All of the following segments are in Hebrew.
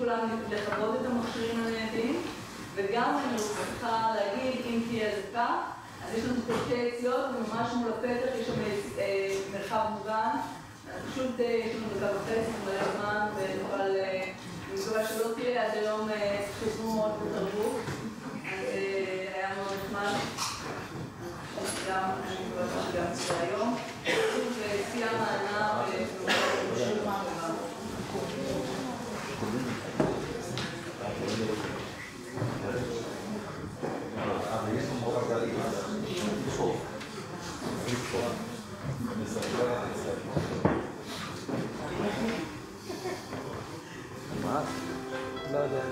כולם לכבות את המכשירים הניידים, וגם אני צריכה להגיד, אם תהיה דקה, אז יש לנו שתי יציאות, וממש מול הפתח יש שם מרחב מוגן. פשוט יש לנו דקה וחצי, מלא זמן, ונוכל, אני מקווה שלא תהיה עד היום חזרו מאוד בתרבות. היה מאוד נחמד. גם, אני מקווה שגם זה היום. וסייע מענה ונוכל מה. מה? לא יודע.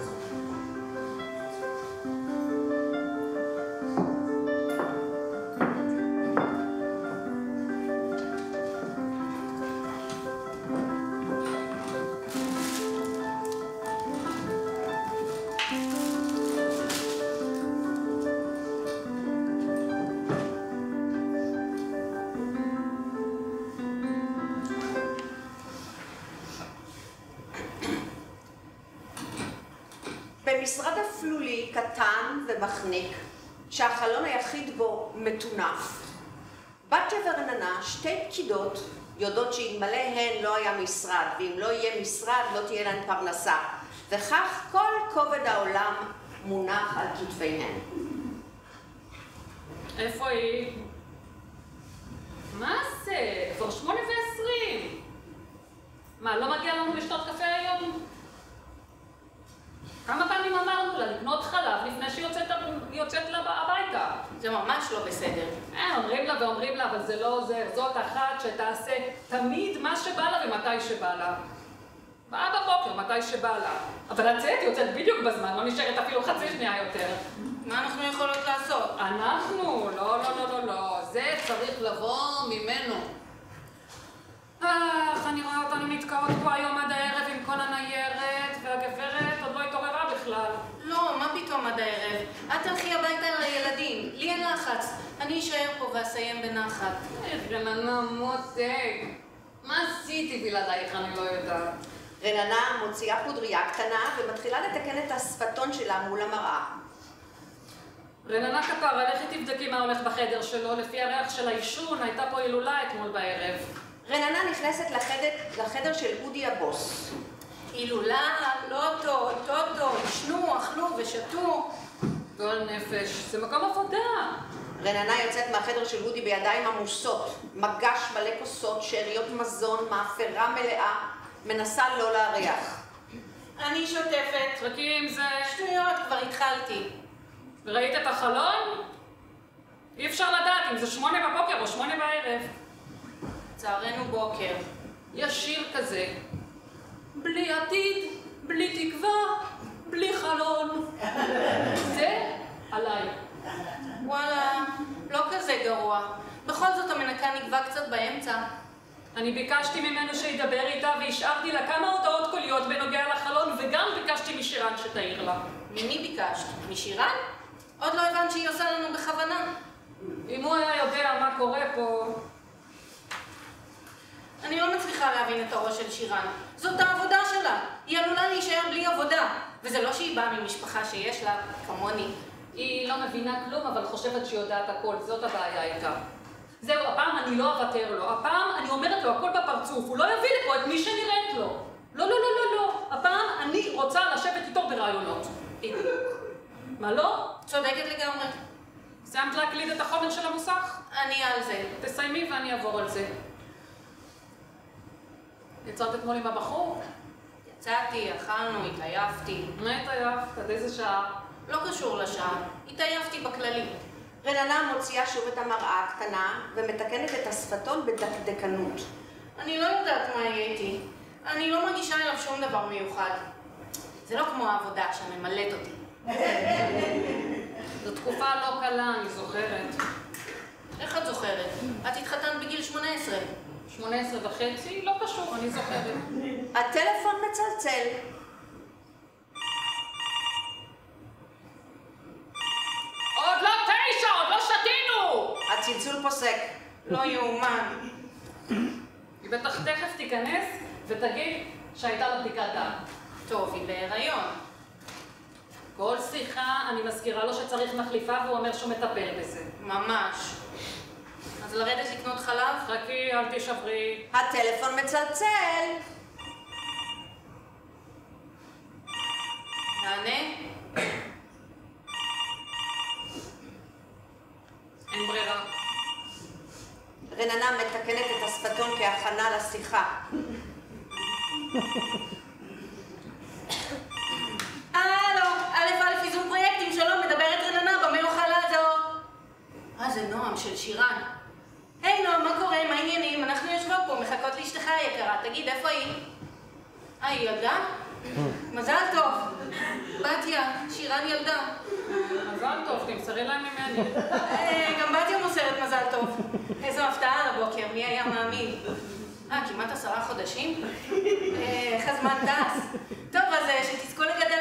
במשרד אפלולי קטן ומחניק, שהחלון היחיד בו מטונף, בתיה ורננה, שתי פקידות, יודעות שאלמלא הן לא היה משרד, ואם לא יהיה משרד לא תהיה להן פרנסה, וכך כל כובד העולם מונח על כתפיהן. איפה היא? מה זה? כבר 8:20. מה, לא מגיע לנו לשתות קפה היום? כמה פעמים אמרנו לה לקנות חלב לפני שהיא יוצאת לה הביתה? זה ממש לא בסדר. אומרים לה ואומרים לה, אבל זה לא עוזר. זאת אחת שתעשה תמיד מה שבא לה ומתי שבא לה. באה בבוקר, מתי שבא לה. אבל הצאת יוצאת בדיוק בזמן, לא נשארת אפילו חצי שנייה יותר. מה אנחנו יכולות לעשות? אנחנו? לא, לא, לא, לא, לא. זה צריך לבוא ממנו. אני רואה אותנו מתקעות פה היום עד הערב עם כל הניירת, והגברת עוד לא התעוררה בכלל. לא, מה פתאום עד הערב? את תלכי הביתה לילדים, לי אין לחץ. אני אשאר פה ואסיים בנחת. רננה מותק, מה עשיתי בלעדייך אני לא יודעת. רננה מוציאה פודריה קטנה ומתחילה לתקן את השפתון שלה מול המראה. רננה כפרה, לכי תבדקי מה הולך בחדר שלו, לפי הריח של העישון הייתה פה הילולה אתמול בערב. רננה נכנסת לחדר של אודי הבוס. הילולה, לוטו, טוטו, ישנו, אכלו ושתו. גול נפש, זה מקום עבודה. רננה יוצאת מהחדר של אודי בידיים עמוסות, מגש מלא כוסות, שאריות מזון, מאפרה מלאה, מנסה לא להריח. אני שוטפת. חכי עם זה. שטויות, כבר התחלתי. וראית את החלון? אי אפשר לדעת אם זה 8 בבוקר או 8 בערב. צערנו בוקר. יש שיר כזה. בלי עתיד, בלי תקווה, בלי חלון. זה עליי. וואלה, לא כזה גרוע. בכל זאת המנקה נקבע קצת באמצע. אני ביקשתי ממנו שידבר איתה והשארתי לה כמה הודעות קוליות בנוגע לחלון, וגם ביקשתי משירן שתעיר לה. ממי ביקשת? משירן? עוד לא הבנת שהיא עושה לנו בכוונה. אם הוא היה יודע מה קורה פה... אני לא מצליחה להבין את הראש של שירן. זאת העבודה שלה. היא עלולה להישאר בלי עבודה. וזה לא שהיא באה ממשפחה שיש לה, כמוני. היא לא מבינה כלום, אבל חושבת שהיא יודעת הכל. זאת הבעיה איתה. זהו, הפעם אני לא אוותר לו. הפעם אני אומרת לו הכל בפרצוף. הוא לא יביא לפה את מי שנראית לו. לא, לא, לא, לא, לא. הפעם אני רוצה לשבת איתו ברעיונות. בדיוק. מה לא? צודקת לגמרי. סיימת להקליד את החומר של המוסך? אני על זה. תסיימי ואני אעבור על זה. יצאת אתמול עם הבחור? יצאתי, אכלנו, התעייפתי. מה התעייפת? עד איזה שעה? לא קשור לשעה. התעייפתי בכללי. רננה מוציאה שוב את המראה הקטנה ומתקנת את השפתון בדקדקנות. אני לא יודעת מה יהיה איתי. אני לא מרגישה אליו שום דבר מיוחד. זה לא כמו העבודה שממלאת אותי. זו תקופה לא קלה, אני זוכרת. איך את זוכרת? את התחתנת בגיל 18. 18 וחצי? לא קשור, אני זוכרת. הטלפון מצלצל. עוד לא 9, עוד לא שתינו! הצלצול פוסק. לא יאומן. היא בטח תכף תיכנס ותגיד שהייתה לה בדיקת דם. טוב, היא בהיריון. כל שיחה אני מזכירה לו שצריך מחליפה והוא אומר שהוא מטפל בזה. ממש. אז לרדת לקנות חלב? חכי, אל תשברי. הטלפון מצלצל. נענה? אין ברירה. רננה מתקנת את השפתון כהכנה לשיחה. הלו, א' ייזום פרויקטים, שלום, מדברת רננה, במה אוכל לעזור? זה נועם של שירן. היי נועם, מה קורה? מה העניינים? אנחנו יושבות פה, מחכות לאשתך היקרה. תגיד, איפה היא? היא ילדה? מזל טוב. בתיה, שירן ילדה. מזל טוב, תמסרי להם ממני. גם בתיה מוסרת מזל טוב. איזו הפתעה על הבוקר, מי היה מאמין? כמעט 10 חודשים? איך הזמן טס. טוב, אז שתזכו לגדל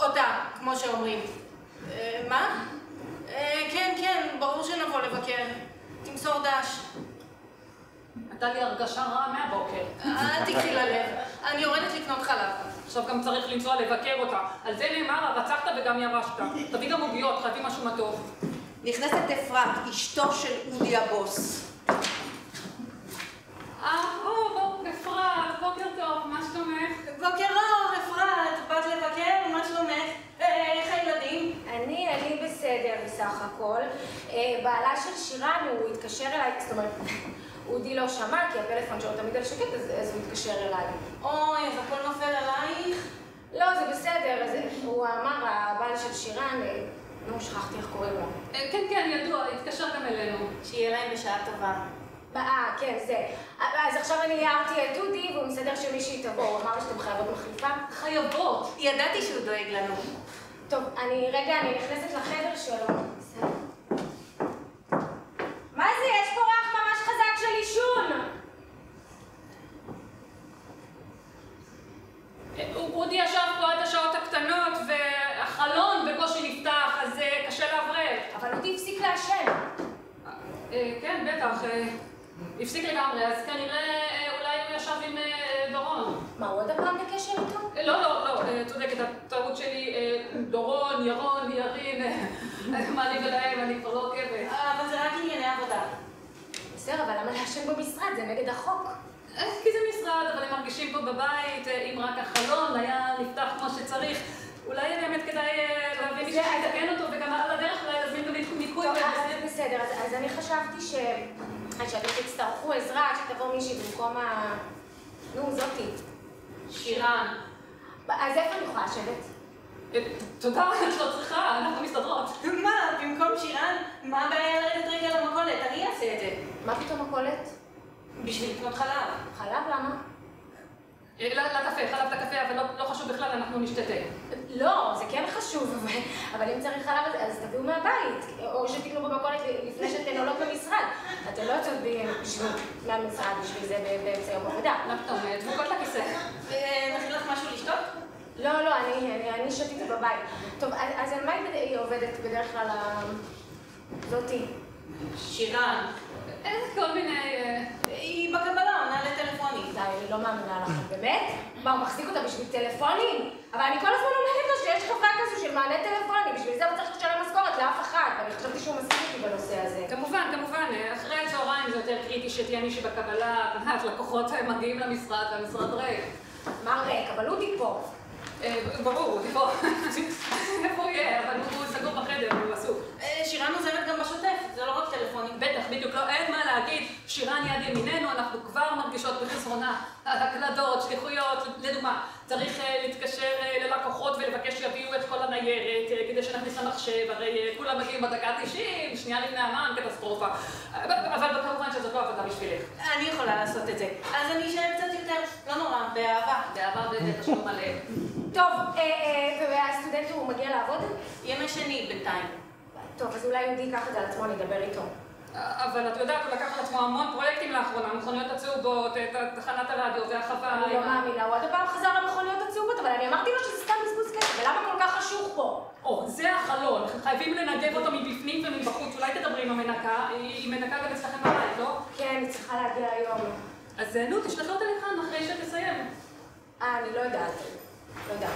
אותה, כמו שאומרים. מה? כן, ברור שנבוא לבקר. תמסור דש. הייתה לי הרגשה רעה מהבוקר. אל תקחי ללב, אני יורדת לקנות חלב. עכשיו גם צריך לנסוע לבקר אותה. על זה נאמר, הרצחת וגם ירשת. תביא גם עוגיות, חייבים משהו מתוק. נכנסת אפרת, אשתו של אודי הבוס. אפרת, בוקר טוב, מה שלומך? בוקר אור, אפרת, באת לבקר, מה שלומך? איך הילדים? אני בסדר בסך הכל. בעלה של שירן, הוא התקשר אליי, זאת אומרת, אודי לא שמע, כי הפלאפון שלו תמיד על שקט, אז הוא התקשר אליי. אוי, אז הכל נופל עלייך? לא, זה בסדר, אז הוא אמר, הבעל של שירן, שכחתי איך קוראים לו. כן, ידוע, התקשר גם אלינו. שיהיה להם בשעה טובה. כן, זה. אז עכשיו אני הערתי את אודי, והוא מסדר שמישהי תבוא. הוא אמר שאתם חייבות מחליפה? חייבות. ידעתי שהוא דואג לנו. טוב, אני נכנסת לחדר שלו. מה זה? יש פה ריח ממש חזק של עישון! אודי ישב פה עד השעות הקטנות, והחלון בקושי נפתח, אז קשה לאוורר. אבל אודי הפסיק לעשן. כן, בטח. הפסיק לגמרי, אז כנראה אולי הוא ישב עם דורון. מה, הוא עוד הפעם בקשר איתו? לא, צודקת, הטעות שלי, דורון, ירון, ירין, מה לי ולהם, אני כבר לא עוקבת. אבל זה רק ענייני עבודה. בסדר, אבל למה לעשן במשרד? זה נגד החוק. כי זה משרד, אבל הם מרגישים פה בבית, אם רק החלון היה נפתח כמו שצריך, אולי באמת כדאי להביא מישהו שיתקן אותו, וגם על הדרך אולי להזמין גם ניקוי. טוב, אז בסדר, אז אני חשבתי שאתם תצטרכו עזרה, שתבוא מישהי במקום זאתי. שירן. אז איפה אני יכולה לשבת? תודה, את לא צריכה, אנחנו מסתדרות. מה, במקום שירן, מה הבעיה לרדת רגע למכולת? אני אעשה את זה. מה פתאום מכולת? בשביל לקנות חלב. חלב? למה? לקפה, חלב לקפה, אבל לא חשוב בכלל, אנחנו נשתה תה. לא, זה כן חשוב, אבל אם צריך חלב אז תביאו מהבית, או שתקנו במכולת לפני שאתן עולות במשרד. אתן לא יוצאות מהמשרד בשביל זה באמצע יום עבודה. מה פתאום, דבוקות לכיסא. נכין לך משהו לשתות? לא, אני שתיתי בבית. טוב, אז על מה היא עובדת בדרך כלל זאתי? שירן. כל מיני... היא בקבלה, עונה לטלפונים. די, אני לא מאמינה לכם, באמת? מה, הוא מחזיק אותה בשביל טלפונים? אבל אני כל הזמן אומרת לו שיש חברה כזו של מענה טלפוני, בשביל זה הוא צריך לשלם משכורת לאף אחד, ואני חשבתי שהוא מסכים איתי בנושא הזה. כמובן, אחרי הצהריים זה יותר קריטי שתהיה מישהי בקבלה, לקוחות מגיעים למשרד והמשרד ריק. מה ריק? אבל אודי פה. ברור, הוא פה. איפה הוא יהיה? אבל הוא סגור בחדר, הוא עסוק. שירן עוזרת גם בשוטף, זה לא רק טלפונים. בטח, בדיוק, לא, אין מה להגיד. שירן יד ימיננו, אנחנו כבר מרגישות בחסרונה. הקלדות, שליחויות, לדוגמה, צריך להתקשר ללקוחות ולבקש שיביאו את כל הניירת כדי שנכניס למחשב, הרי כולם מגיעים בדקה 90, שנייה לפני המען, קטסטרופה. אבל כמובן שזאת לא עבודה בשבילך. אני יכולה לעשות את זה. אז אני אשאר קצת יותר, לא נורא, באהבה. באהבה ובתשלום מלא. טוב, והסטודנט הוא מגיע לעבוד? ימי שני בינתיים. טוב, אז אולי אודי ייקח את זה על עצמו, נדבר איתו. אבל את יודעת, הוא לקח על עצמו המון פרויקטים לאחרונה, מכוניות הצהובות, תחנת הרדיו והחווה. אני לא מאמינה, הוא עוד הפעם חזר למכוניות הצהובות, אבל אני אמרתי לו שזה סתם בזבוז כסף, ולמה כל כך חשוך פה? זה החלון, חייבים לנגב אותו מבפנים ומבחוץ, אולי תדברי עם המנקה, היא מנקה גם אצלכם בבית, לא? כן, היא צריכה להגיע היום. אז נו, תשלחי אותה לכאן אחרי שתסיים. אני לא יודעת. לא יודעת.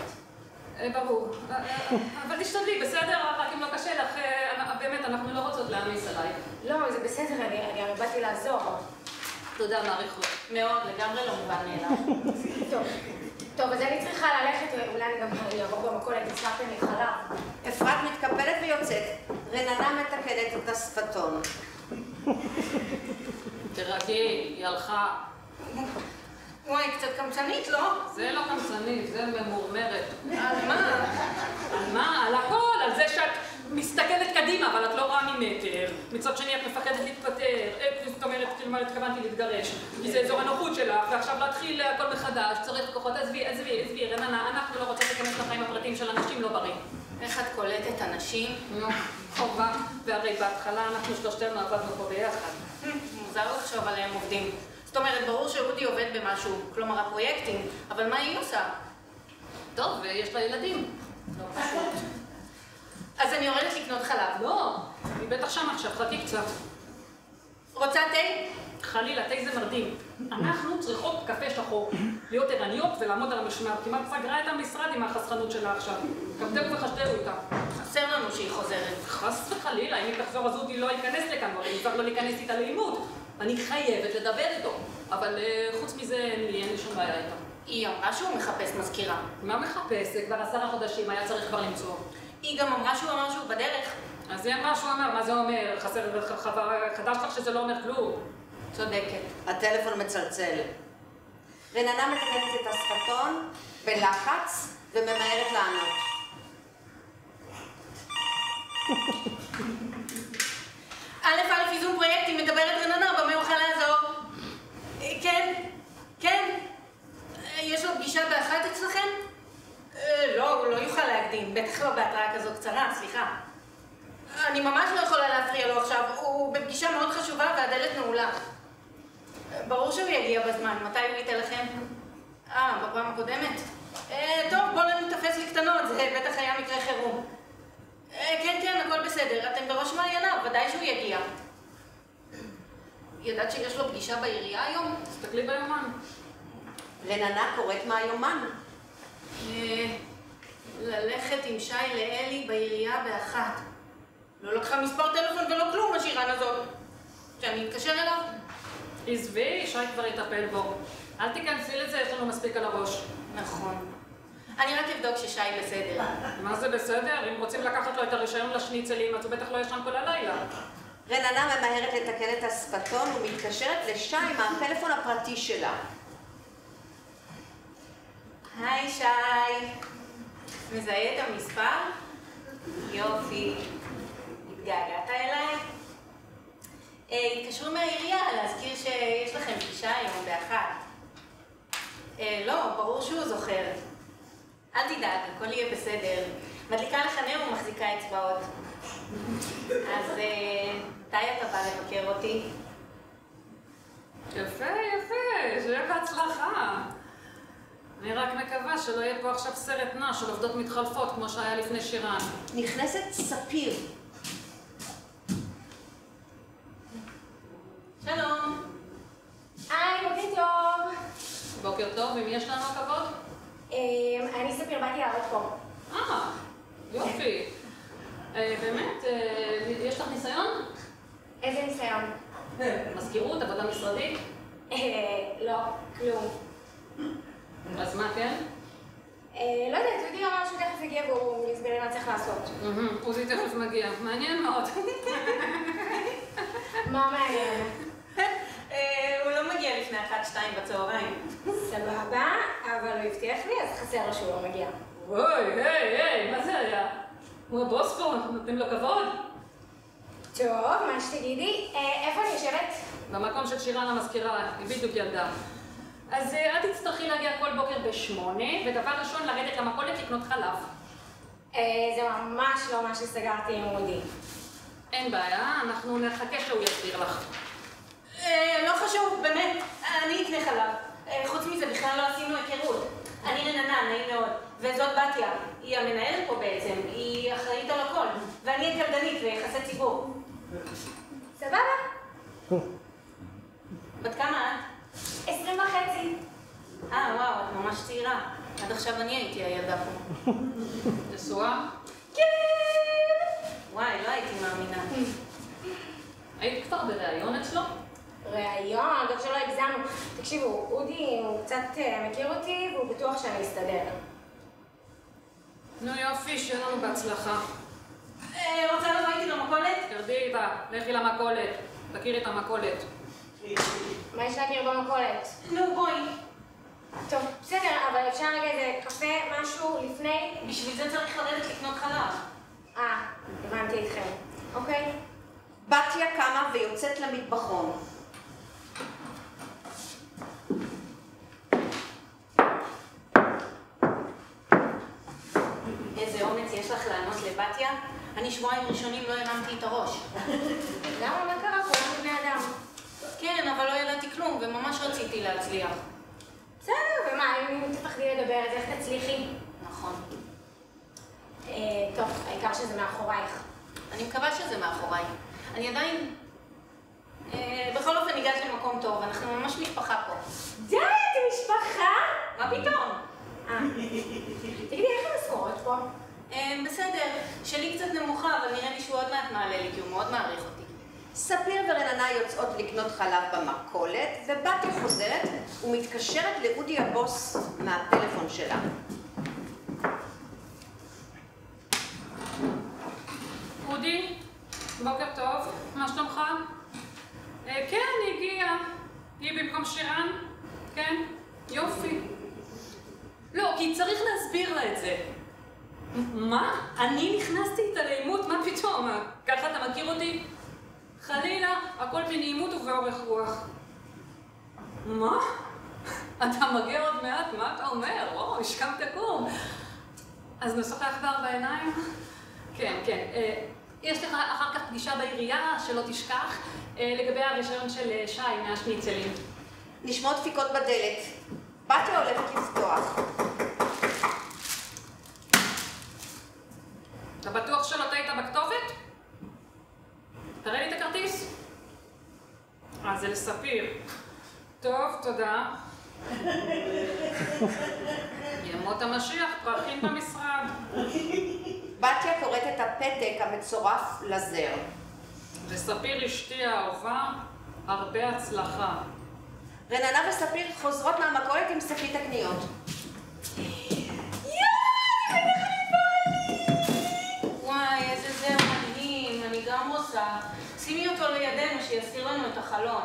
ברור. אבל תשתדלי, בסדר? רק אם לא קשה לך, באמת, אנחנו לא רוצות להעמיס עלייך. לא, זה בסדר, אני באתי לעזור. תודה, מעריכות. מאוד, לגמרי לא מובן מאליו. טוב, אז אני צריכה ללכת, אולי אני גם אעבור במכולת, הצלחתם לי חלב. אפרת מתקפלת ויוצאת. רננה מתקנת את השפתון. תרגי, היא הלכה. וואי, קצת קמצנית, לא? זה לא קמצנית, זה ממורמרת. על מה? על מה? על הכל, על זה שאת מסתכלת קדימה, אבל את לא רואה ממטר. מצד שני את מפחדת להתפטר. זאת אומרת, כאילו מה התכוונתי להתגרש. כי זה אזור הנוחות שלך, ועכשיו להתחיל הכל מחדש, צריך כוחות. עזבי, רננה, אנחנו לא רוצות להיכנס לחיים הפרטיים של אנשים, לא בריא. איך את קולטת אנשים? נו, חובה. והרי בהתחלה אנחנו שלושתנו עבדנו פה ביחד. מוזר לחשוב עליהם עובדים. זאת אומרת, ברור שאודי עובד במשהו, כלומר הפרויקטים, אבל מה היא עושה? טוב, ויש לה ילדים. לא פשוט. אז אני יורדת לקנות חלב. לא, היא בטח שם עכשיו, חכי קצת. רוצה תה? חלילה, תה זה מרדים. אנחנו צריכות קפה שחור, להיות ערניות ולעמוד על המשמר. כמעט סגרה את המשרד עם החסכנות שלה עכשיו. קמתהו וחשדהו איתה. חסר לנו שהיא חוזרת. חס וחלילה, אם היא תחזור אז אודי לא ייכנס לכאן, אבל היא צריך לא להיכנס איתה לעימות. אני חייבת לדבר איתו. אבל חוץ מזה, אין לי שום בעיה איתה. היא אמרה שהוא מחפש מזכירה. מה מחפש? זה כבר 10 חודשים, היה צריך כבר למצוא. היא גם אמרה שהוא אמר שהוא בדרך. אז היא אמרה שהוא אמר, מה זה אומר? חדש לך שזה לא אומר כלום. צודקת. הטלפון מצלצל. רננה מתקנת את השפתון בלחץ וממהרת לענות. א', ייזום פרויקטים, מדברת רננה, במה אוכל לעזור? כן. יש לו פגישה ב13 אצלכם? לא, הוא לא יוכל להקדים, בטח לא בהתראה כזו קצרה, סליחה. אני ממש לא יכולה להפריע לו עכשיו, הוא בפגישה מאוד חשובה והדלת נעולה. ברור שהוא יגיע בזמן, מתי הוא ייתן לכם? בפעם הקודמת? טוב, בואו נתפס לקטנות, זה בטח היה מקרה חירום. כן, הכל בסדר, אתם בראש מעייניו, ודאי שהוא יגיע. ידעת שיש לו פגישה בעירייה היום? תסתכלי ביומן. רננה קוראת מהיומן. ללכת עם שי לאלי בעירייה ב13:00. לא לקחה מספר טלפון ולא כלום, השירן הזאת. שאני אתקשר אליו? עזבי, שי כבר יטפל בו. אל תיכנסי לזה, יש לנו מספיק על הראש. נכון. אני רק אבדוק ששי בסדר. מה זה בסדר? אם רוצים לקחת לו את הרישיון לשניצלים, אז הוא בטח לא ישן כל הלילה. רננה ממהרת לתקן את השפתון ומתקשרת לשי מהטלפון הפרטי שלה. היי שי. מזהה את המספר? יופי. התגעגעת אליי? התקשרו מהעירייה להזכיר שיש לכם פגישה היום ב13:00. לא, ברור שהוא זוכר. אל תדאג, הכל יהיה בסדר. מדליקה לך נר ומחזיקה אצבעות. אז מתי אתה בא לבקר אותי? יפה, שיהיה בהצלחה. אני רק מקווה שלא יהיה פה עכשיו סרט נע של עובדות מתחלפות כמו שהיה לפני שירן. נכנסת ספיר. שלום. היי, בוקר טוב. בוקר טוב, אם יש לנו הכבוד? אני ספיר, באתי לעבוד פה. יופי. באמת, יש לך ניסיון? איזה ניסיון? מזכירות, עבודה משרדית? לא, כלום. אז מה כן? לא יודעת, אודי אמר שהוא תכף יגיע והוא יסביר לי מה צריך לעשות. עוזי תכף מגיע. מעניין מאוד. מה מעניין? הוא לא מגיע לפני 1-2 בצהריים. סבבה, אבל הוא הבטיח לי, אז חסר לו שהוא לא מגיע. אוי, היי, מה זה היה? הוא הבוס פה, נותנים לו כבוד? טוב, מה שתגידי, איפה אני יושבת? במקום של שירן המזכירה, היא בדיוק ילדה. אז את תצטרכי להגיע כל בוקר ב8, ודבר ראשון לרדת למכולת לקנות חלב. זה ממש לא מה שסגרתי עם אודי. אין בעיה, אנחנו נחכה שהוא יסביר לך. לא חשוב, באמת, אני אקנה חלב. חוץ מזה, בכלל לא עשינו היכרות. אני רננה, נעים מאוד. וזאת בתיה, היא המנהלת פה בעצם, היא אחראית על הכל. ואני הקלדנית ויחסי ציבור. סבבה? בת כמה את? 20.5. וואו, את ממש צעירה. עד עכשיו אני הייתי הילדה פה. נשואה? כן! וואי, לא הייתי מאמינה. היית כבר בראיון אצלו? ראיון, טוב שלא הגזמנו. תקשיבו, אודי הוא קצת מכיר אותי והוא בטוח שאני אסתדר. נו יופי, שיהיה לנו בהצלחה. רוצה לבוא איתי למכולת? תרדי איתה, לכי למכולת. תכירי את המכולת. מה יש להכיר במכולת? נו, בואי. טוב, בסדר, אבל אפשר רגע איזה קפה, משהו, לפני? בשביל זה צריך לרדת לקנות חלב. הבנתי אתכם. אוקיי. בתיה קמה ויוצאת למטבחון. איזה אומץ יש לך לענות לבתיה? אני שבועיים ראשונים לא הרמתי את הראש. למה? מה קרה? כולם בני אדם. כן, אבל לא ידעתי כלום, וממש רציתי להצליח. בסדר, ומה, אם תפחדי לדבר, אז איך תצליחי? נכון. טוב, העיקר שזה מאחורייך. אני מקווה שזה מאחוריי. אני עדיין... בכל אופן הגעת למקום טוב, אנחנו ממש משפחה פה. די, אתם משפחה? מה פתאום? תגידי, איך המשכורות פה? בסדר, שלי קצת נמוכה, אבל נראה לי שהוא עוד מעט מעלה לי, כי הוא מאוד מעריך אותי. ספיר ורננה יוצאות לקנות חלב במכולת, ובתיה חוזרת ומתקשרת לאודי הבוס מהטלפון שלה. אודי, בוקר טוב, מה שלומך? כן, היא הגיעה. היא במקום שירן? כן? יופי. לא, כי צריך להסביר לה את זה. מה? אני נכנסתי איתה לעימות? מה פתאום? ככה אתה מכיר אותי? חלילה, הכל בנעימות ובאורך רוח. מה? אתה מגיע עוד מעט? מה אתה אומר? וואו, השכמת קום. אז נשוחח בארבע עיניים? כן, כן. יש לך אחר כך פגישה בעירייה, שלא תשכח, לגבי הרישיון של שי מהשניצלים. נשמעות דפיקות בדלת. בתיה הולכת לפתוח. אתה בטוח שלא טעית בכתובת? תראה לי את הכרטיס. זה לספיר. טוב, תודה. ימות המשיח, פרחים במשרד. בתיה קוראת את הפתק המצורף לזר. לספיר אשתי האהובה, הרבה הצלחה. רננה וספיר חוזרות מהמכולת עם שקית הקניות. וואי, איזה זר מדהים, אני גם רוצה. שימי אותו לידינו, שיסתיר לנו את החלון.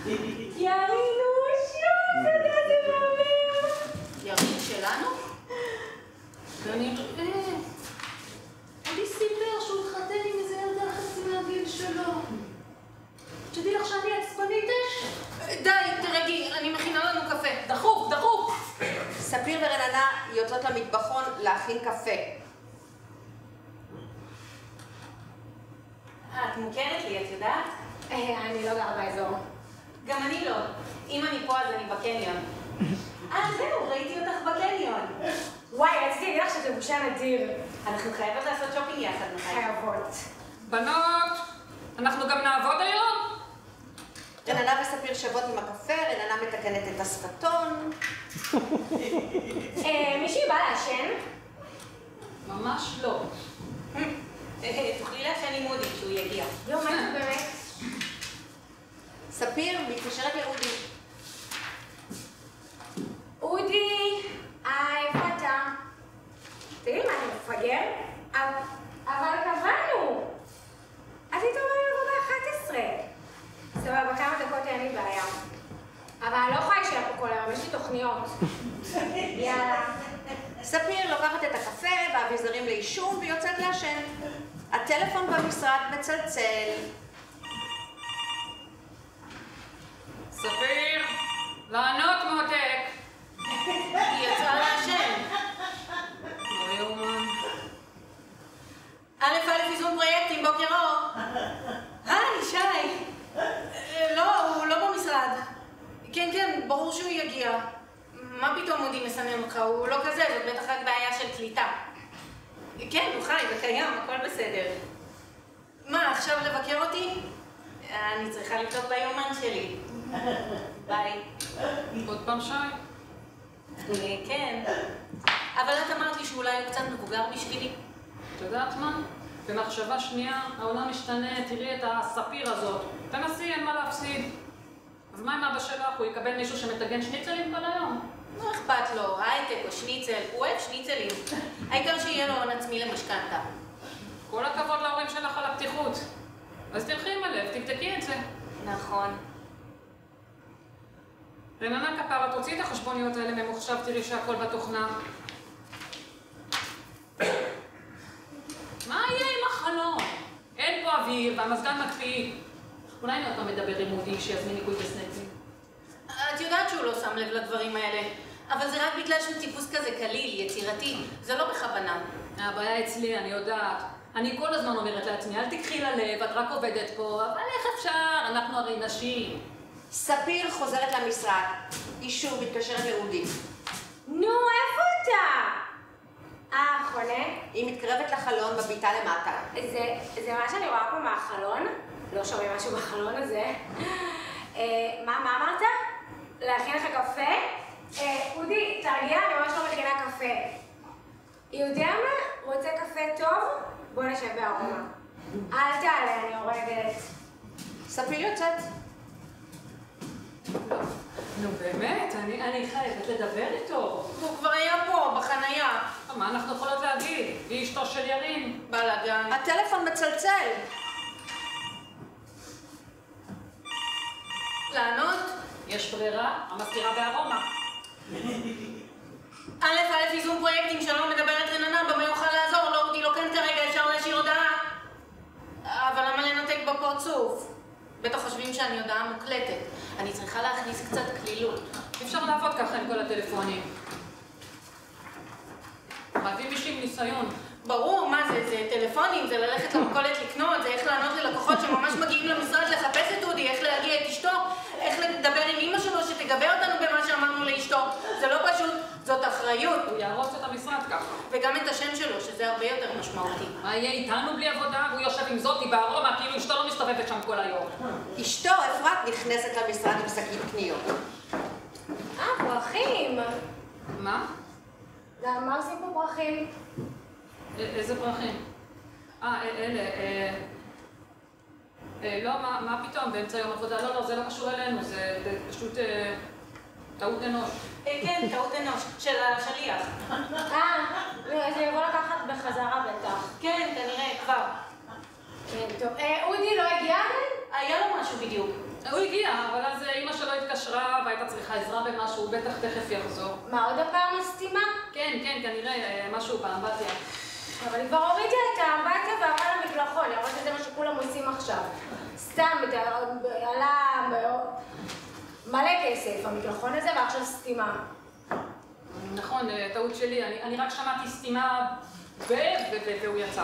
ירינו שוב, זה מהמם. ירין שלנו? ואני... אודי סיפר שהוא התחתן עם איזה ילדה חצי מהגיל שלו. שתדעי לך שאני עצבנית אש? די, תרגי, אני מכינה לנו קפה. דחוף, דחוף! ספיר ורננה יוצאות למטבחון להכין קפה. את מוכרת לי, את יודעת? אני לא גרה באזור. גם אני לא. אם אני פה אז אני בקניון. זהו, ראיתי אותך בקניון. וואי, רציתי להגיד לך שזה בושה נדיר. אנחנו חייבות לעשות שופינג יחד, מתי? חייבות. בנות, אנחנו גם נעבוד היום? רננה וספיר שוות עם הקפה, רננה מתקנת את השפתון. מישהי בא לעשן? ממש לא. תוכלי לעשן עם אודי כשהוא יגיע. יום, מה זה באמת? ספיר מתקשרת לאודי. אודי, איפה אתה? תגיד, מה, אני מפגר? אבל קבענו. את התעורר לבוא ב-11. סבבה, כמה דקות אין לי בעיה. אבל אני לא יכולה להישאר פה כל היום, יש לי תוכניות. יאללה. ספיר לוקחת את הקפה והאביזרים לעישון ויוצאת לעשן. הטלפון במשרד מצלצל. ספיר, לענות מותק. היא יצאה לעשן. לא יאומן. א' איזון פרויקטים, בוקר אור. היי, שי. לא, הוא לא במשרד. כן, כן, ברור שהוא יגיע. מה פתאום אודי מסנן אותך? הוא לא כזה, זאת בטח רק בעיה של קליטה. כן, הוא חי, זה קיים, הכל בסדר. מה, עכשיו לבקר אותי? אני צריכה לבדוק ביומן שלי. ביי. עוד פעם שי? כן. אבל את אמרת לי שאולי הוא קצת מבוגר בשבילי. את יודעת מה? במחשבה שנייה, העולם משתנה, תראי את הספיר הזאת. תנסי, אין מה להפסיד. אז מה עם אבא שלך? הוא יקבל מישהו שמטגן שניצלים כל היום? לא אכפת לו, הייטק או שניצל, הוא אוהב שניצלים. העיקר שיהיה לו הון עצמי למשכנתה. כל הכבוד להורים שלך על הפתיחות. אז תלכי עם הלב, תבדקי את זה. נכון. רננה כפרה, תוציאי את החשבוניות האלה ממוחשב, תראי שהכל בתוכנה. מה יהיה עם החלון? אין פה אוויר והמזגן מקפיא. אולי אני עוד פעם מדבר עם אודי שיזמין ניקוי בסנקסים. את יודעת שהוא לא שם לב לדברים האלה, אבל זה רק בגלל שהוא טיפוס כזה קליל, יצירתי. זה לא בכוונה. הבעיה אצלי, אני יודעת. אני כל הזמן אומרת לעצמי, אל תקחי ללב, את רק עובדת פה, אבל איך אפשר? אנחנו הרי נשים. ספיר חוזרת למשרד. היא שוב מתקשרת לאודי. נו, איפה אתה? חונה? היא מתקרבת לחלון בביתה למטה. זה מה שאני רואה פה מהחלון? לא שומעים משהו בחלון הזה. מה אמרת? להכין לך קפה? אודי, תרגיע, אני ממש לא מכינה קפה. יודע מה? רוצה קפה טוב? בוא נשב בארומה. אל תעלה, אני יורדת. ספיר יוצאת. נו באמת, אני חייבת לדבר איתו. הוא כבר היה פה, בחנייה. מה אנחנו יכולות להגיד? היא אשתו של ירין. בלאגן. הטלפון מצלצל. לענות? יש ברירה, המזכירה בארומה. א', ייזום פרויקטים שלא מדברת רננה, במה יוכל לעזור? לא, אודי לא כן כרגע, אפשר להשאיר הודעה. אבל למה לנתק בפרצוף? בטח חושבים שאני הודעה מוקלטת. אני צריכה להכניס קצת כלילות. אפשר לעבוד ככה עם כל הטלפונים. חייבים מישהי עם ניסיון. ברור, מה זה? זה טלפונים, זה ללכת למכולת לקנות, זה איך לענות ללקוחות שממש מגיעים למשרד לחפש את אודי, איך להגיע את אשתו, איך לדבר עם אמא שלו שתגבה אותנו במה שאמרנו לאשתו. זה לא פשוט, זאת אחריות. הוא יהרוס את המשרד ככה. וגם את השם שלו, שזה הרבה יותר משמעותי. מה יהיה איתנו בלי עבודה? הוא יושב עם זאתי בארומה, כאילו אשתו לא מסתובבת שם כל היום. אשתו, אפרת, נכנסת למשרד עם שקית קניות. פרחים. מה? מה עושים פה פרחים? איזה פרחים? אלה, לא, מה פתאום, באמצע יום עבודה? לא, זה לא קשור אלינו, זה פשוט טעות אנוש. כן, טעות אנוש, של השליח. זה יבוא לקחת בחזרה בטח. כן, כנראה, כבר. טוב, אודי לא הגיע עדיין? היה לו משהו בדיוק. הוא הגיע, אבל אז אמא שלו התקשרה והייתה צריכה עזרה במשהו, הוא בטח תכף יחזור. מה, עוד הפעם הסתימה? כן, כנראה משהו באמבטיה. אבל היא כבר הורידה את האמבטיה ועברה למקלחון, למרות שזה מה שכולם עושים עכשיו. סתם, עלה מלא כסף המקלחון הזה ועכשיו סתימה. נכון, טעות שלי, אני רק שמעתי סתימה והוא יצא.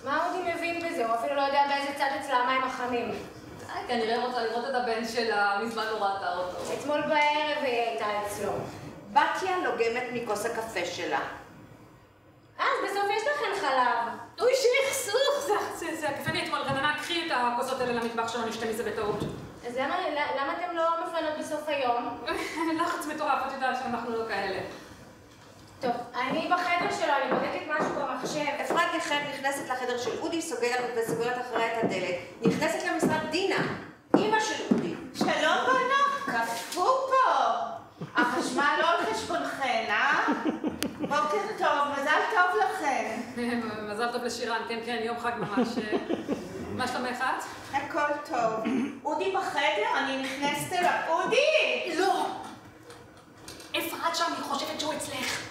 מה אודי מבין בזה? הוא אפילו לא יודע באיזה צד אצלה המים החמים. כנראה רוצה לראות את הבן שלה, מזמן לא ראתה אותו. אתמול בערב היא הייתה אצלו. בתיה לוגמת מכוס הקפה שלה. אז בסוף יש לכם חלב. אוי, שיחסוך, זה הקפה לי אתמול. רננה, קחי את הכוסות האלה למטבח שלא נשתה מזה בטעות. אז למה אתם לא מפנות בסוף היום? לחץ מטורף, את יודעת שאנחנו לא כאלה. טוב, אני בחדר שלו, אני בודקת משהו במחשב. אפרת נכנסת לחדר של אודי, וסוגרת אחריה את הדלת. נכנסת למשרד דינה, אמא של אודי. שלום בנות, קפוא פה. החשמל לא על חשבונכן, בוקר טוב, מזל טוב לכם. מזל טוב לשירן, כן, יום חג ממש. מה שלומך את? הכל טוב. אודי בחדר? אני נכנסת אליו. אודי! לא! אפרת שם, היא חושבת שהוא אצלך.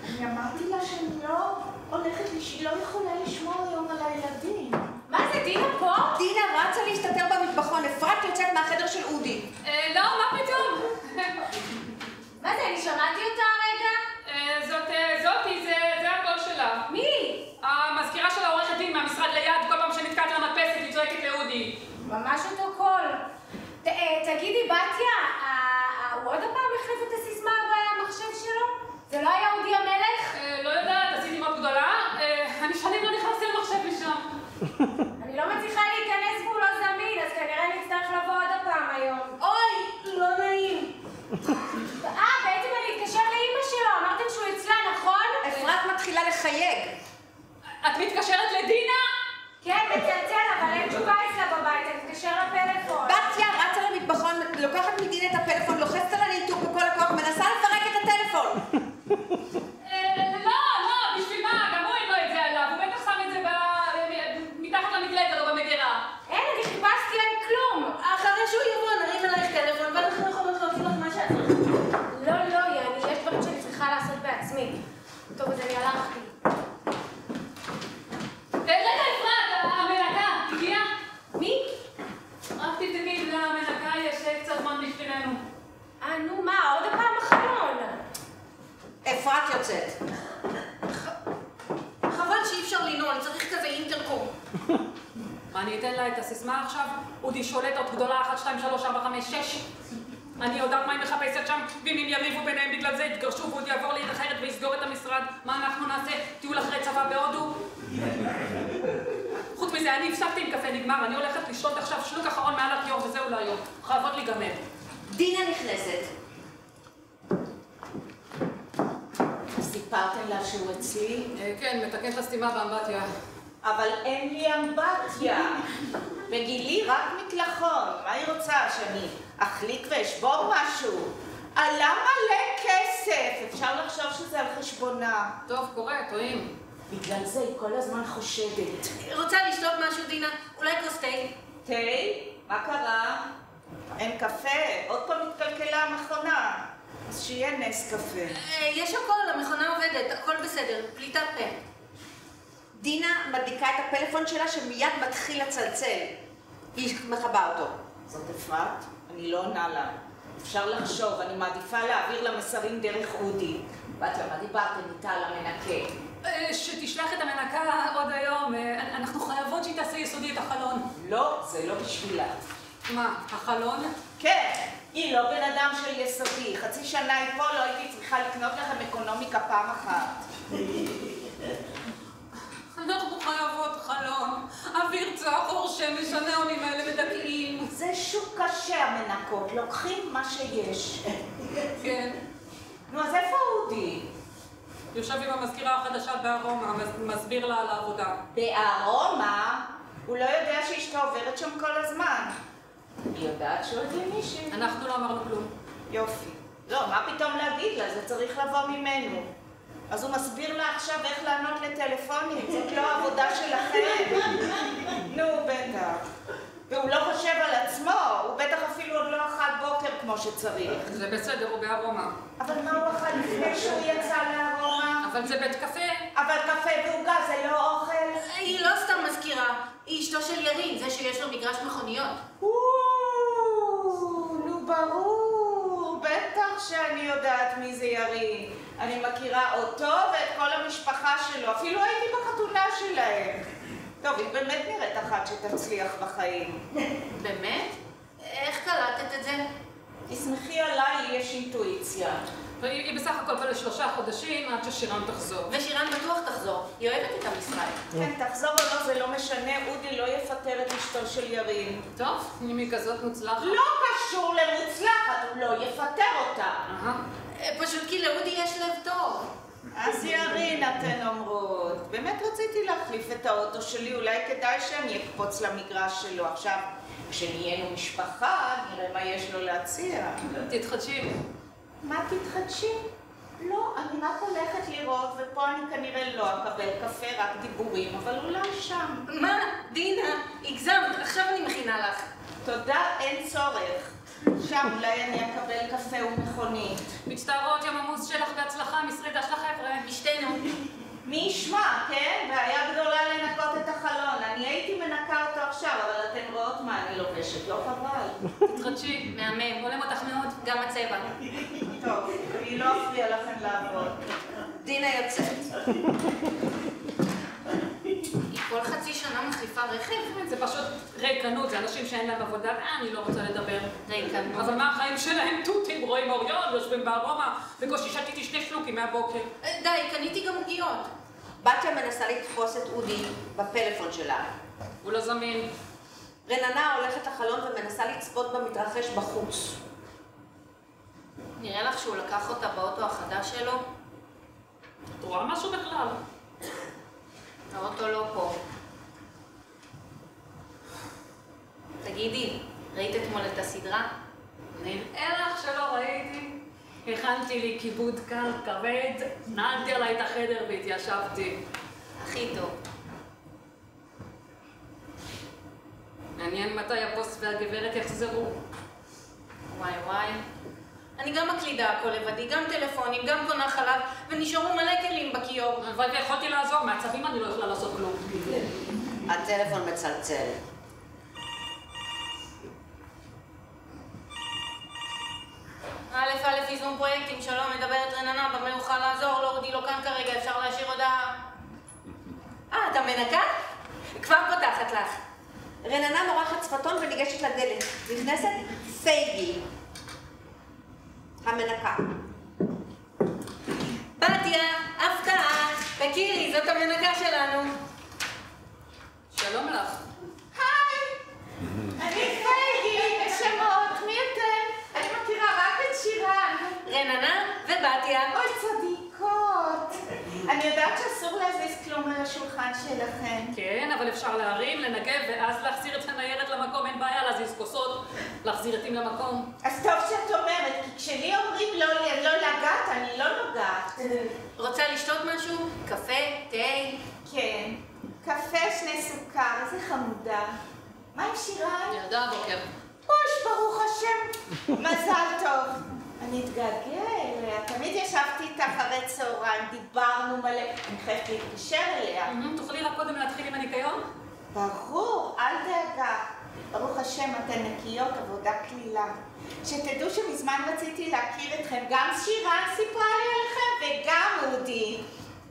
אני אמרתי לה שאני לא הולכת, שהיא לא יכולה לשמור היום על הילדים. מה זה, דינה פה? דינה רצה להסתתר במטבחון, אפרת יוצאת מהחדר של אודי. לא, מה פתאום? מה זה, אני שמעתי אותה הרגע? זאתי, זה הקול שלה. מי? המזכירה של העורכת דין מהמשרד ליד, כל פעם שנתקעת למדפסת, היא צועקת לאודי. ממש אותו קול. תגידי, בתיה, הוא עוד הפעם החליף את הסיסמה במחשב שלו? זה לא היה אודי המלך? לא יודעת, עשיתי מאוד גדולה. אני שנים לא נכנסתי למחשב משם. אני לא מצליחה להיכנס והוא לא זמין, אז כנראה נצטרך לבוא עוד הפעם היום. אוי, לא נעים. באמת? מחייג. את מתקשרת לדינה? כן, מצלצל, אבל אין תשובה אצלה בבית, אני מתקשר לפלאפון. בתיה רצה למטבחון, לוקחת מדינה את הפלאפון, לוחצת על הניתוק בכל הכוח, מנסה לפרק את הטלפון. לא, בשביל מה? גם הוא אין לו את זה עליו, הוא בטח שם את זה מתחת למקלדת או במגירה. אין, אני חיפשתי, אין כלום. אחרי שהוא יבוא, נרים עלייך טלפון, ואנחנו יכולות להוציא לך מה שאת צריכה. לא, יעני, יש דברים שאני צריכה לעשות בעצמי. טוב, אז אני הלכתי. רגע, אפרת, המנקה, הגיעה? מי? רק תתני, למנקה יש קצת זמן בשבילנו. נו מה, עוד הפעם החלון. אפרת יוצאת. חבל שאי אפשר לנעול, צריך כזה אינטרקום. מה, אני אתן לה את הסיסמה עכשיו? אודי שולטת גדולה 1, 2, 3, 4, 5, 6. אני יודעת מה היא מחפשת שם, ואם הם יריבו ביניהם בגלל זה, יתגרשו ועוד יעבור לעיר אחרת ויסגור את המשרד. מה אנחנו נעשה? טיול אחרי צבא בהודו? חוץ מזה, אני הפסקתי עם קפה, נגמר. אני הולכת לשתות עכשיו שלוק אחרון מעל הכיור, וזהו להיום. חייבות להיגמר. דינה נכנסת. סיפרתם לה שהוא אצלי? כן, מתקן את הסתימה באמבטיה. אבל אין לי אמבטיה. בגילי רק מקלחון. מה היא רוצה? שאני אחליק ואשבור משהו? עלה מלא כסף. אפשר לחשוב שזה על חשבונה. טוב, קורה, טועים. בגלל זה היא כל הזמן חושדת. רוצה לשתות משהו, דינה? אולי כוס תה? תה? מה קרה? אין קפה? עוד פעם התקלקלה המכונה. אז שיהיה נס קפה. יש הכל, המכונה עובדת, הכל בסדר, פליטת פה. דינה מדליקה את הפלאפון שלה שמיד מתחיל לצלצל. היא מכבה אותו. זאת אפרת? אני לא עונה לה. אפשר לחשוב, אני מעדיפה להעביר לה מסרים דרך אודי. בתיה, מה דיברתם איתה על המנקה? שתשלח את המנקה עוד היום. אנחנו חייבות שהיא תעשה יסודי את החלון. לא, זה לא בשבילה. מה, החלון? כן, היא לא בן אדם של יסודי. חצי שנה היא פה, לא הייתי צריכה לקנות לכם אקונומיקה פעם אחת. אנחנו חייבות חלון. אוויר צח, אור שמש, הנאונים האלה מדכאים. זה שוק קשה המנקות, לוקחים מה שיש. כן. נו, אז איפה אודי? יושב עם המזכירה החדשה בארומה, מסביר לה על העבודה. בארומה? הוא לא יודע שאשתו עוברת שם כל הזמן. היא יודעת שהוא הביא מישהי. אנחנו לא אמרנו כלום. יופי. לא, מה פתאום להגיד לה? זה צריך לבוא ממנו. אז הוא מסביר לה עכשיו איך לענות לטלפונים. זאת לא העבודה שלכם. נו, בטח. והוא לא חושב על עצמו. הוא בטח אפילו עוד לא אכל בוקר כמו שצריך. זה בסדר, הוא בארומה. אבל מה הוא אכל לפני שהוא יצא לארומה? אבל זה בית קפה. אבל קפה ועוגה זה לא אוכל. היא לא סתם מזכירה, היא אשתו של ירין, זה שיש לו מגרש מכוניות. נו ברור, בטח שאני יודעת מי זה ירין. אני מכירה אותו ואת כל המשפחה שלו, אפילו הייתי בחתונה שלהם. טוב, היא באמת נראית אחת שתצליח בחיים. באמת? איך קלטת את זה? תסמכי עליי, לי יש אינטואיציה. היא בסך הכל פה ל3 חודשים עד ששירן תחזור. ושירן בטוח תחזור, היא אוהבת את המשרד. כן, תחזור או לא, זה לא משנה, אודי לא יפטר את אשתו של ירין. טוב, אם היא כזאת מוצלחת. לא קשור למוצלחת, הוא לא יפטר אותה. פשוט כי לאודי יש לב טוב. אז ירין, אתן אומרות. באמת רציתי להחליף את האוטו שלי, אולי כדאי שאני אקפוץ למגרש שלו. עכשיו, כשנהיינו משפחה, נראה מה יש לו להציע. תתחדשי. מה תתחדשי? לא, אני רק הולכת לראות, ופה אני כנראה לא אקבל קפה, רק דיבורים, אבל אולי שם. מה? דינה, הגזמת, עכשיו אני מכינה לך. תודה, אין צורך. שם אולי אני אקבל קפה ומכונית. מצטערות, יום עמוס שלך בהצלחה, מסרידה של החבר'ה. משתינו. מי ישמע, כן? בעיה גדולה לנקות את החלון. אני הייתי מנקה אותו עכשיו, אבל אתן רואות מה אני לובשת, לא חבל. תתחדשי. מהמם. הולם אותך מאוד. גם הצבע. טוב, אני לא אפריע לכם לעבוד. דינה יוצאת. היא כל חצי שנה מחליפה רכב? זה פשוט ריקנות, זה אנשים שאין להם עבודה, אני לא רוצה לדבר. ריקנות. אבל מה החיים שלהם? תותים, רואים אוריון, יושבים בארומה, בקושי שתיתי 2 שלוקים מהבוקר. די, קניתי גם עוגיות. בתיה מנסה לתפוס את אודי בפלאפון שלה. הוא לא זמין. רננה הולכת לחלון ומנסה לצפות במתרחש בחוץ. נראה לך שהוא לקח אותה באוטו החדש שלו? את רואה משהו בכלל? האוטו לא פה. תגידי, ראית אתמול את הסדרה? נראה לך שלא ראיתי. הכנתי לי כיבוד קל כבד, נעלתי עליי את החדר והתיישבתי. הכי טוב. מעניין מתי הבוס והגברת יחזרו. וואי וואי. אני גם מקלידה הכל לבדי, גם טלפונים, גם קונה חלב, ונשארו מלא כלים בכיור. הלוואי ויכולתי לעזור, מהצבים אני לא יכולה לעשות כלום. הטלפון מצלצל. א', ייזום פרויקטים, שלום, מדברת רננה, במה אוכל לעזור? לא, אודי לא כאן כרגע, אפשר להשאיר הודעה. אתה מנקה? כבר פותחת לך. רננה מורחת שפתון וניגשת לדלת. נכנסת פייגי, המנקה. בתיה, הפתעה, תכירי, זאת המנקה שלנו. שלום לך. היי! אני פייגי, נשמות, מי אתם? אני מכירה רק את שירן. רננה ובתיה. אוי, צדיקות. אני יודעת שאסור להזיז כלום על השולחן שלכם. כן, אבל אפשר להרים, לנגב, ואז להחזיר את הניירת למקום. אין בעיה להזיז כוסות, להחזיר עטים למקום. אז טוב שאת אומרת, כי כשלי אומרים לא לגעת, אני לא נוגעת. רוצה לשתות משהו? קפה? תה? כן. קפה, 2 סוכר, איזה חמודה. מה עם שירן? ילדה הבוקר. פוש, ברוך השם. מזל טוב. אני אתגעגע אליה. תמיד ישבתי איתך אחרי צהריים, דיברנו מלא. אני חייבת להתקשר אליה. תוכלי רק קודם להתחיל עם הניקיון? ברור, אל דאגה. ברוך השם, אתן נקיות, עבודה כלילה. שתדעו שמזמן רציתי להכיר אתכם. גם שירן סיפרה לי עליכם וגם אודי.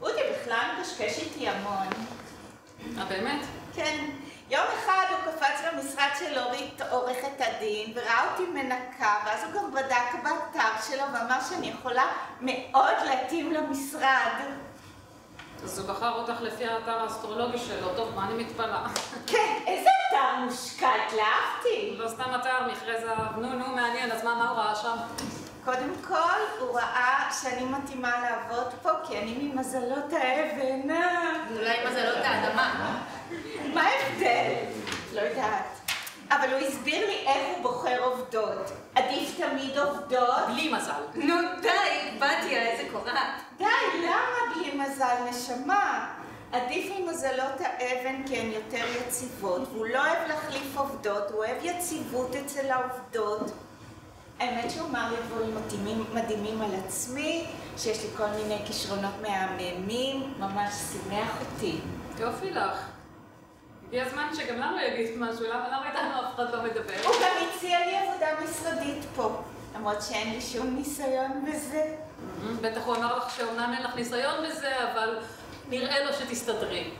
אודי בכלל מקשקש איתי המון. באמת? כן. יום אחד הוא קפץ למשרד של אורית, עורכת הדין, וראה אותי מנקה, ואז הוא גם בדק באתר שלו ואמר שאני יכולה מאוד להתאים למשרד. אז הוא בחר אותך לפי האתר האסטרולוגי שלו. טוב, מה אני מתפלאה? כן, איזה אתר מושקע, התלהבתי. לא סתם אתר, מכרה זהב. נו, מעניין, אז מה הוא ראה שם? קודם כל, הוא ראה שאני מתאימה לעבוד פה, כי אני ממזלות האבן. אולי מזלות האדמה. מה ההבדל? לא יודעת. אבל הוא הסביר לי איך הוא בוחר עובדות. עדיף תמיד עובדות. בלי מזל. נו די, בתיה, איזה קורעת. די, למה בלי מזל, נשמה? עדיף ממזלות האבן כי הן יותר יציבות, והוא לא אוהב להחליף עובדות, הוא אוהב יציבות אצל העובדות. האמת שהוא אמר לי דברים מדהימים על עצמי, שיש לי כל מיני כישרונות מהממים, ממש שימח אותי. יופי לך. הגיע הזמן שגם לנו יגיד משהו, למה איתנו אף אחד לא מדבר? הוא גם הציע לי עבודה משרדית פה, למרות שאין לי שום ניסיון בזה. בטח הוא אמר לך שאומנם אין לך ניסיון בזה, אבל נראה לו שתסתדרי.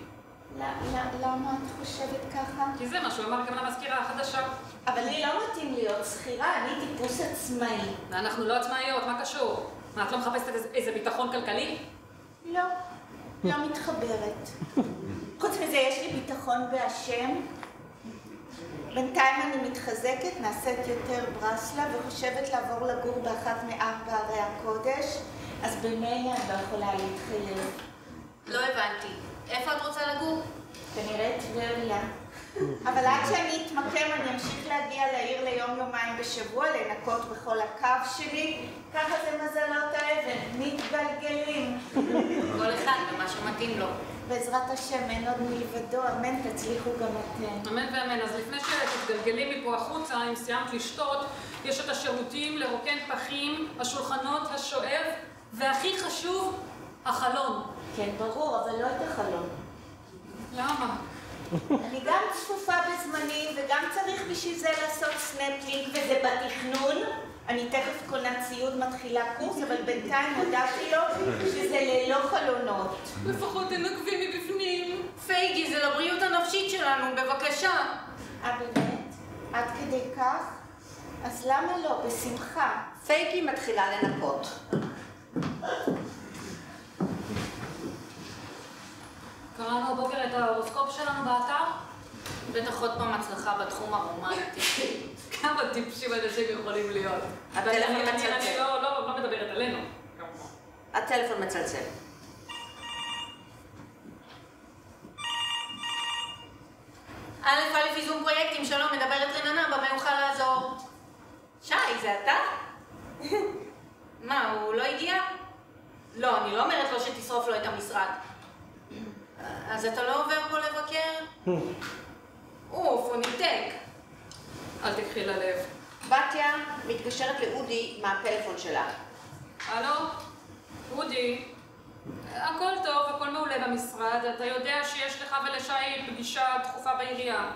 למה את חושבת ככה? כי זה מה שהוא אמר גם למזכירה החדשה. אבל לי לא מתאים להיות שכירה, אני טיפוס עצמאי. אנחנו לא עצמאיות, מה קשור? מה, את לא מחפשת איזה ביטחון כלכלי? לא, לא מתחברת. חוץ מזה, יש לי ביטחון בהשם. בינתיים אני מתחזקת, נעשית יותר ברסלה, וחושבת לעבור לגור באחת מ4 ערי הקודש, אז במילא אני לא יכולה להתחייב. לא הבנתי. איפה את רוצה לגור? כנראה טבריה. אבל עד שאני אתמקם, אני אמשיך להגיע לעיר ליום-יומיים בשבוע, לנקות בכל הקו שלי. ככה זה מזלות האבן, מתגלגלים. כל אחד במה שמתאים לו. בעזרת השם, אין עוד מלבדו, אמן, תצליחו גם אתם. אמן ואמן. אז לפני שתתגלגלי מפה החוצה, אם סיימת לשתות, יש את השירותים לרוקן פחים, השולחנות, השואב, והכי חשוב, החלון. כן, ברור, אבל לא את החלון. למה? אני גם צפופה בזמני, וגם צריך בשביל זה לעשות סנפלינג, וזה בתכנון. אני תכף קונה ציוד, מתחילה קורס, אבל בינתיים הודעתי לו שזה ללא חלונות. לפחות תנקבי מבפנים. פייגי, זה לבריאות הנפשית שלנו, בבקשה. באמת? עד כדי כך? אז למה לא? בשמחה. פייגי מתחילה לנקות. קראנו הבוקר את ההורוסקופ שלנו באתר. בטח עוד פעם הצלחה בתחום הרומנטי. כמה טיפשים אנשים יכולים להיות. הטלפון אני מצלצל. לא מדברת עלינו. הטלפון מצלצל. א' ייזום פרויקטים, שלום, מדברת רננה, במה אוכל לעזור? שי, זה אתה? מה, הוא לא הגיע? לא, אני לא אומרת לו שתשרוף לו את המשרד. אז אתה לא עובר פה לבקר? אוף, הוא ניתק. אל תקחי ללב. בתיה מתקשרת לאודי מהפלאפון שלה. הלו? אודי, הכל טוב, הכל מעולה במשרד. אתה יודע שיש לך ולשי פגישה דחופה בעירייה.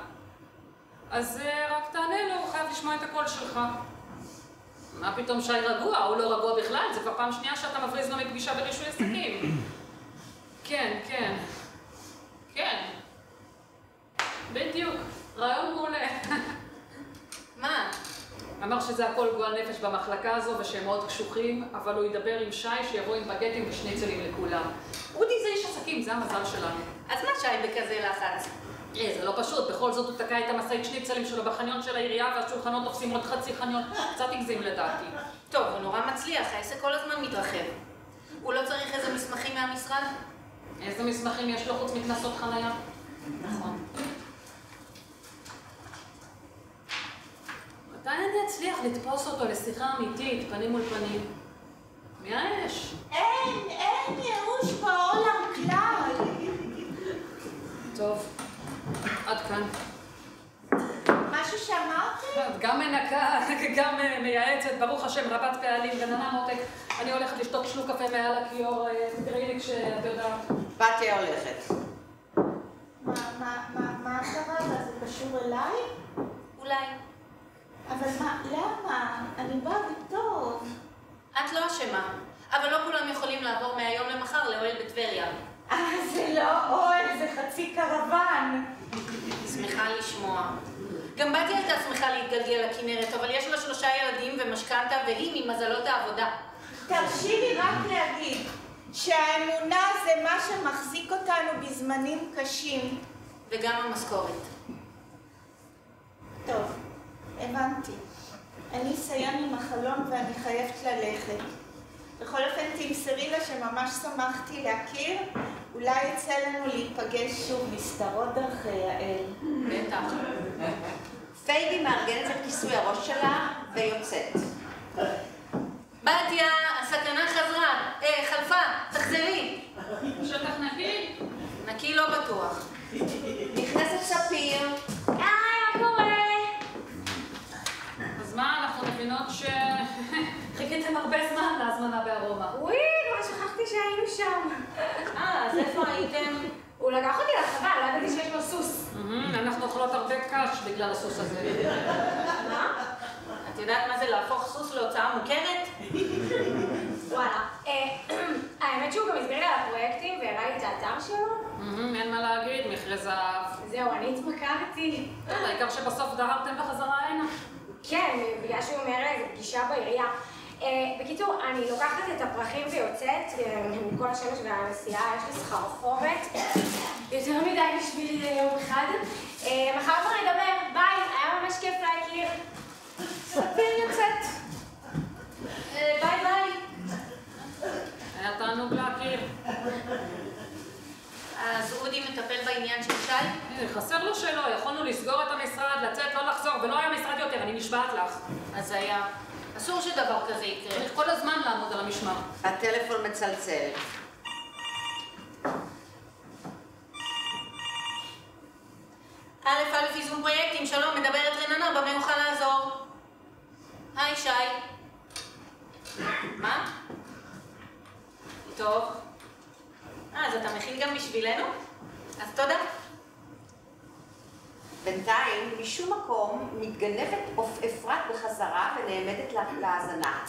אז רק תענה לו, הוא חייב לשמוע את הקול שלך. מה פתאום שי רגוע? הוא לא רגוע בכלל, זה כבר פעם שנייה שאתה מבריז לו מפגישה ברישוי עסקים. כן, כן. כן. בדיוק. רעיון מעולה. מה? אמר שזה הכל גועל נפש במחלקה הזו ושהם מאוד קשוחים, אבל הוא ידבר עם שי שיבוא עם בגטים ושניצלים לכולם. אודי זה איש עסקים, זה המזל שלנו. אז מה שי בכזה לחץ? זה לא פשוט, בכל זאת הוא תקע את המשאית שניצלים שלו בחניון של העירייה והשולחנות תופסים עוד חצי חניון. קצת הגזים לדעתי. טוב, הוא נורא מצליח, העסק כל הזמן מתרחב. הוא לא צריך איזה מסמכים מהמשרד? איזה מסמכים יש לו חוץ מקנסות חנייה? נכון. מתי אני אצליח לתפוס אותו לשיחה אמיתית, פנים מול פנים? מי האש? אין ייאוש בעולם כלל. טוב, עד כאן. משהו שאמרתי? את גם מנקה, גם מייעצת, ברוך השם, רבת פעלים, רננה מותק. אני הולכת לשתות שלוק קפה מעל הכיור, תראי לי כשאת יודעת. בתיה הולכת. מה קרה? זה קשור אליי? אולי. אבל מה, למה? אני באה בטוב. את לא אשמה, אבל לא כולם יכולים לעבור מהיום למחר לאוהל בטבריה. זה לא אוהל, זה חצי קרוון. שמחה לשמוע. גם בתיה הייתה שמחה להתגלגל לכנרת, אבל יש לה 3 ילדים ומשכנתה והיא ממזלות העבודה. תרשי לי רק להגיד שהאמונה זה מה שמחזיק אותנו בזמנים קשים. וגם המשכורת. טוב, הבנתי. אני אסיים עם החלום ואני חייבת ללכת. בכל אופן תמסרי לה שממש שמחתי להכיר, אולי יצא לנו להיפגש שוב, נסתרות דרכי יעל. בטח. פייגי מארגנת את כיסוי הראש שלה ויוצאת. בתיה, הסכנה חלפה, תחזרי. שתחנקי? נקי לא בטוח. נכנסת ספיר. היי, מה קורה? אז מה, אנחנו מבינות שחיכיתם הרבה זמן להזמנה בארומה. וואי, כבר שכחתי שהיינו שם. אז איפה הייתם? הוא לקח אותי לחווה, לא ידעתי שיש לו סוס. אנחנו אוכלות הרבה קש בגלל הסוס הזה. מה? את יודעת מה זה להפוך סוס להוצאה מוכרת? וואלה. האמת שהוא גם הסביר לי על הפרויקטים והראה לי את האתר שלו. אין מה להגיד, מכרה זהב. זהו, אני התמכרתי. העיקר שבסוף דהרתם בחזרה הנה. כן, בגלל שהוא אומר איזה פגישה בעירייה. בקיצור, אני לוקחת את הפרחים ויוצאת מכל השמש והנסיעה, יש לי סחרחורת. יותר מדי בשביל יום אחד. מחר כבר נדבר, ביי, היה ממש כיף להכיר. ספיר יוצאת. ביי ביי. היה תענוג להכיר. אז אודי מטפל בעניין של שי? חסר לו שלא, יכולנו לסגור את המשרד, לצאת, לא לחזור, ולא היה משרד יותר, אני נשבעת לך. אז היה. אסור שדבר כזה יקרה. צריך כל הזמן לעמוד על המשמר. הטלפון מצלצל. א' ייזום פרויקטים, שלום, מדברת רננה, במה אוכל לעזור? היי שי. מה? טוב. אז אתה מכין גם בשבילנו? אז תודה. בינתיים, משום מקום, מתגנבת אפרת בחזרה ונעמדת להאזנה.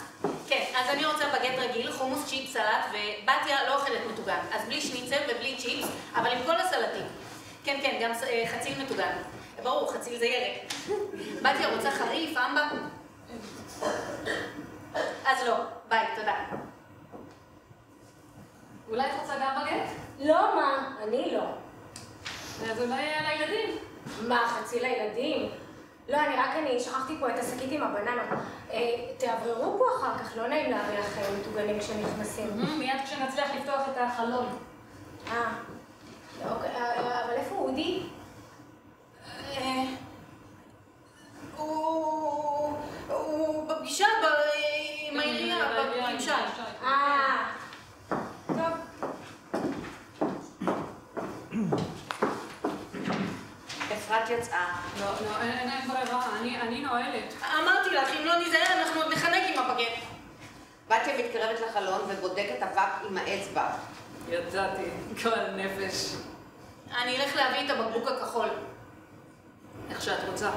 כן, אז אני רוצה בגט רגיל, חומוס, צ'יפס, סלט, ובתיה לא אוכלת מטוגן. אז בלי שניצל ובלי צ'יפס, אבל עם כל הסלטים. כן, כן, גם חציל מטוגן. ברור, חציל זה ירק. בתיה רוצה חריף, אמבה? אז לא, ביי, תודה. אולי את רוצה גם בגט? לא, מה? אני לא. אז אולי לילדים. מה, חצי לילדים? לא, אני שכחתי פה את השקית עם הבננות. תעבררו פה אחר כך, לא נעים להריח מטוגנים כשנכנסים. מיד כשנצליח לפתוח את החלון. אוקיי, אבל איפה אודי? בת יצאה. לא, אין ברירה, אני נועלת. אמרתי לך, אם לא נזהר, אנחנו עוד נחנק עם הבגט. בתיה מתקרבת לחלון ובודקת אבק עם האצבע. יצאתי, גועל נפש. אני אלך להביא את הבקבוק הכחול. איך שאת רוצה.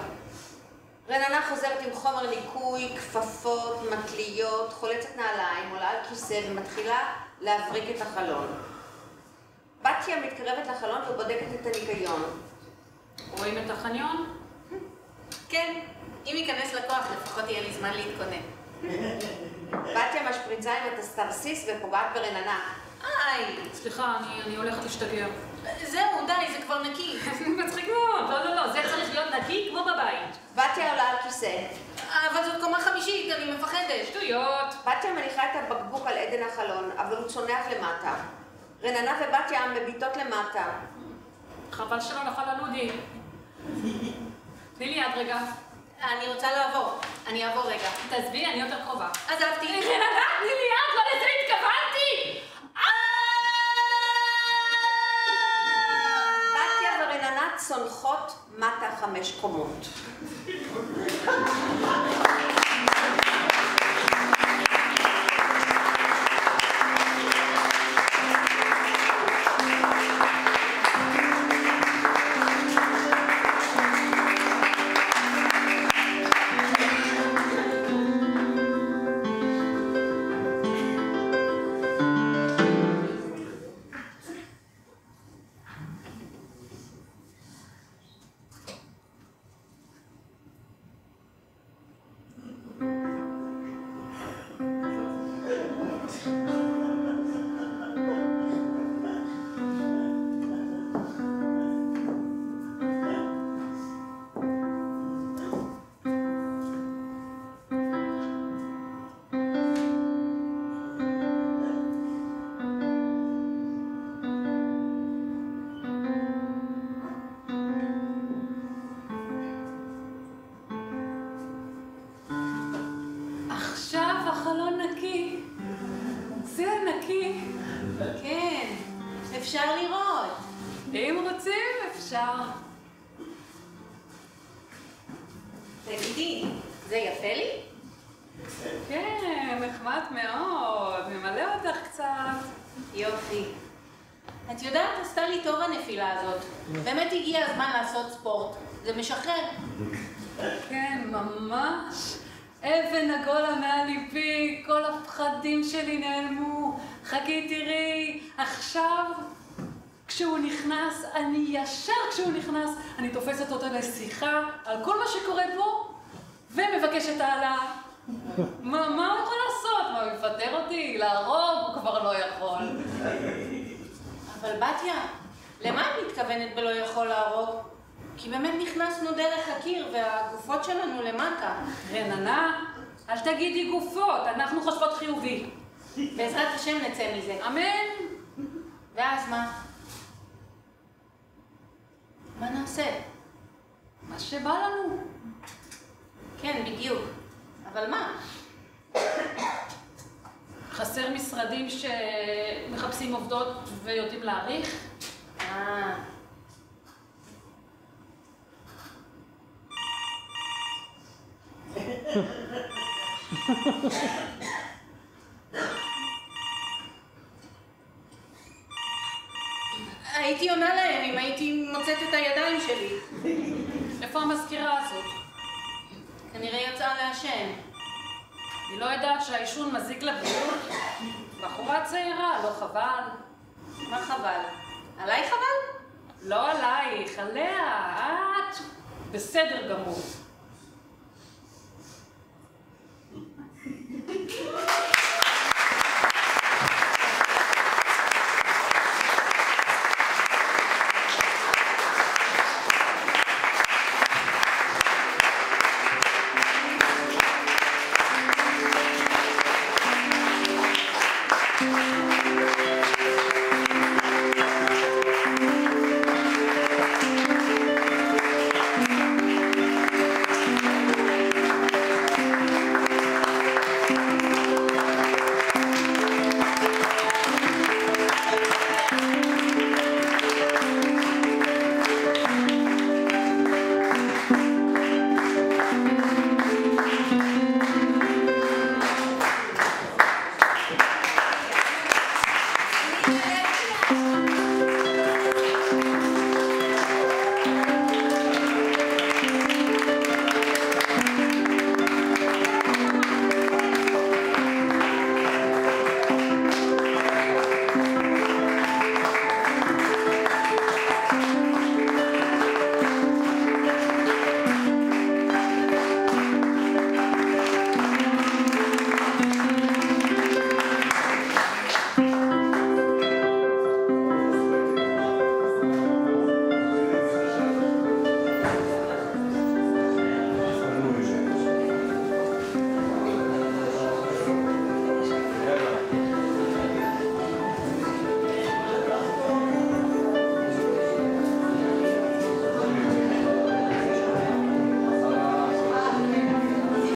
רננה חוזרת עם חומר ניקוי, כפפות, מטליות, חולצת נעליים, עולה על כיסא ומתחילה להבריק את החלון. בתיה מתקרבת לחלון ובודקת את הניקיון. רואים את החניון? כן, אם ייכנס לקוח, לפחות יהיה לי זמן להתכונן. בתיה משפריצה עם התסתרסיס ופוגעת ברננה. איי, סליחה, אני הולכת להשתגע. זהו, די, זה כבר נקי. מצחיק מאוד. לא, זה צריך להיות נקי כמו בבית. בתיה עולה על כיסא. אבל זאת קומה חמישית, אני מפחדת. שטויות. בתיה מניחה את הבקבוק על עדן החלון, אבל הוא צונח למטה. רננה ובתיה מביטות למטה. חבל שלא נפל על אודי. תני לי יד רגע. אני רוצה לעבור. אני אעבור רגע. תעזבי, אני יותר קרובה. עזבתי. רננה, תני לי יד, לא לזה התכוונתי! בתיה ורננה צונחות מטה 5 קומות. החלון נקי. זה נקי. כן, אפשר לראות. אם רוצים, אפשר. תגידי, זה יפה לי? כן, נחמד מאוד. נמלא אותך קצת. יופי. את יודעת, עשתה לי טוב הנפילה הזאת. באמת הגיע הזמן לעשות ספורט. זה משחרר. כן, ממש. אבן עגולה מעל ליבי, כל הפחדים שלי נעלמו. חכי, תראי, עכשיו, כשהוא נכנס, כשהוא נכנס, אני תופסת אותו לשיחה על כל מה שקורה פה, ומבקשת העלה. מה הוא יכול לעשות? מה, הוא יפטר אותי? להרוג? הוא כבר לא יכול. אבל בתיה, למה את מתכוונת בלא יכול להרוג? כי באמת נכנסנו דרך הקיר והגופות שלנו למטה. רננה, אל תגידי גופות, אנחנו חושבות חיובי. בעזרת השם נצא מזה. אמן. ואז מה? מה נעשה? מה שבא לנו. כן, בדיוק. אבל מה? חסר משרדים שמחפשים עובדות ויודעים להעריך? הייתי עונה להם אם הייתי מוצאת את הידיים שלי. איפה המזכירה הזאת? כנראה יצאה לעשן. היא לא יודעת שהעישון מזיק לבריאות? בחורה צעירה, לא חבל? מה חבל? עליי חבל? לא עלייך, עליה. את בסדר גמור.